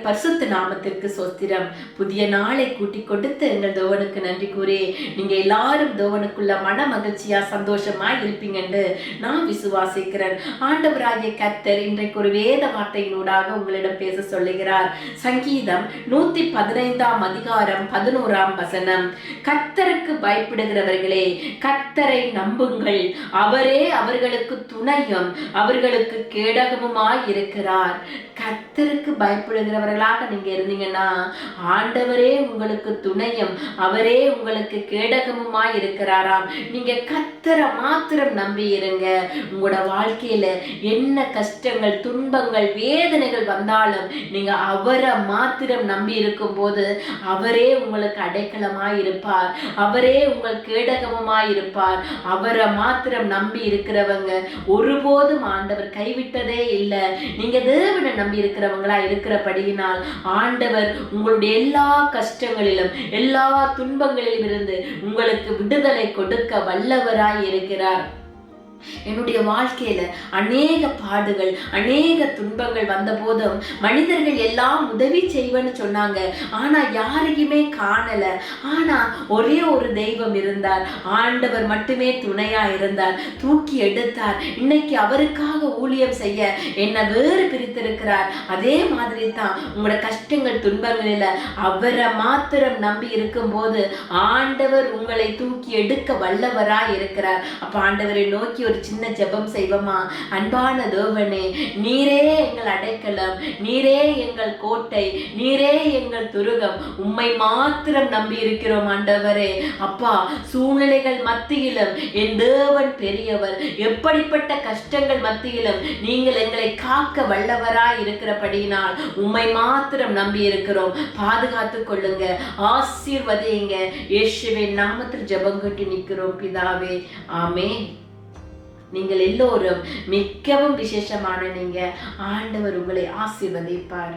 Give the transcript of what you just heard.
பரிசுத்த நாமத்திற்கு சோஸ்திரம். புதிய நாளை கூட்டி கொடுத்து எங்கள் தேவனுக்கு நன்றி கூறி நீங்க எல்லாரும் தேவனுக்குள்ள மன மகிழ்ச்சியா சந்தோஷமா இருப்பீங்கன்னு நான் விசுவாசிக்கிறேன். ஆண்டவராகிய கர்த்தர் இன்றைக்கு ஒரு வேத வார்த்தையினூடாக உங்களிடம் பேச சொல்லுகிறார். சங்கீதம் 115 அதிகாரம் 11 வசனம். கர்த்தருக்கு பயப்படுகிறவர்களே, கர்த்தரை நம்புங்கள், அவரே அவர்களுக்கு துணையும் அவர்களுக்கு கேடகமுமாய் இருக்கிறார். கர்த்தருக்கு பயப்படுகிறவர்களாக நீங்க இருந்தீங்கன்னா ஆண்டவரே உங்களுக்கு துணையும் அவரே உங்களுக்கு கேடகமுமாய் இருக்கிறாராம். நீங்க கர்த்தரை மாத்திரம் நம்பி இருங்க. உங்களோட வாழ்க்கையில என்ன கஷ்டங்கள், துன்பங்கள், வேதனைகள் வந்தாலும் நீங்க அவரை மாத்திரம் நம்பி இருக்கும் போது அவரே உங்களுக்கு அடைக்கலமாய் இருப்பார், அவரே உங்கள் கேடகமுமாய் இருப்பார். அவரை மாத்திரம் நம்பி இருக்கிறவங்க ஒருபோதும் ஆண்டவர் கைவிட்டதே இல்லை. நீங்க தேவனை நம்பி இருக்கிறவங்களா இருக்கிறபடியினால் ஆண்டவர் உங்களுடைய எல்லா கஷ்டங்களிலும் எல்லா துன்பங்களிலும் இருந்து உங்களுக்கு விடுதலை கொடுக்க வல்லவராய் இருக்கிறார். என்னுடைய வாழ்க்கையில அநேக பாடுகள், அநேக துன்பங்கள் வந்த போதும் மனிதர்கள் எல்லாம் உதவி செய்வேன்னு சொன்னாங்க. ஆனா யாரையுமே காணல. ஆனா ஒரே ஒரு தெய்வம் இருந்தார். ஆண்டவர் மட்டுமே துணையா இருந்தார், தூக்கி எடுத்தார். இன்னைக்கு அவருக்காக ஊழியம் செய்ய என்னை வேறு பிரித்திருக்கிறார். அதே மாதிரி தான் உங்களோட கஷ்டங்கள், துன்பங்களில அவரை மாத்திரம் நம்பி இருக்கும் போது ஆண்டவர் உங்களை தூக்கி எடுக்க வல்லவராய் இருக்கிறார். அப்ப ஆண்டவரை நோக்கி ஒரு சின்ன ஜெபம் செய்வோமா? அன்பான தேவனே, நீரே எங்கள் அடைக்கலம், நீரே எங்கள் கோட்டை, நீரே எங்கள் துருகம். உம்மை மாத்திரம் நம்பி இருக்கிறோம் ஆண்டவரே. அப்பா, சூழ்நிலைகள் மத்தியிலும் என் தேவன் பெரியவர். எப்படிப்பட்ட கஷ்டங்கள் மத்தியிலும் நீங்கள் எங்களை காக்க வல்லவராய் இருக்கிறபடியினால் உம்மை மாத்திரம் நம்பி இருக்கிறோம். பாதுகாத்து கொள்ளுங்க, ஆசீர்வதிங்க. இயேசுவின் நாமத்தில் ஜெபம் கட்டி நிற்கிறோம் பிதாவே, ஆமென். நீங்கள் எல்லோரும் மிகவும் விசேஷமான நீங்க. ஆண்டவர் உங்களை ஆசீர்வதிப்பார்.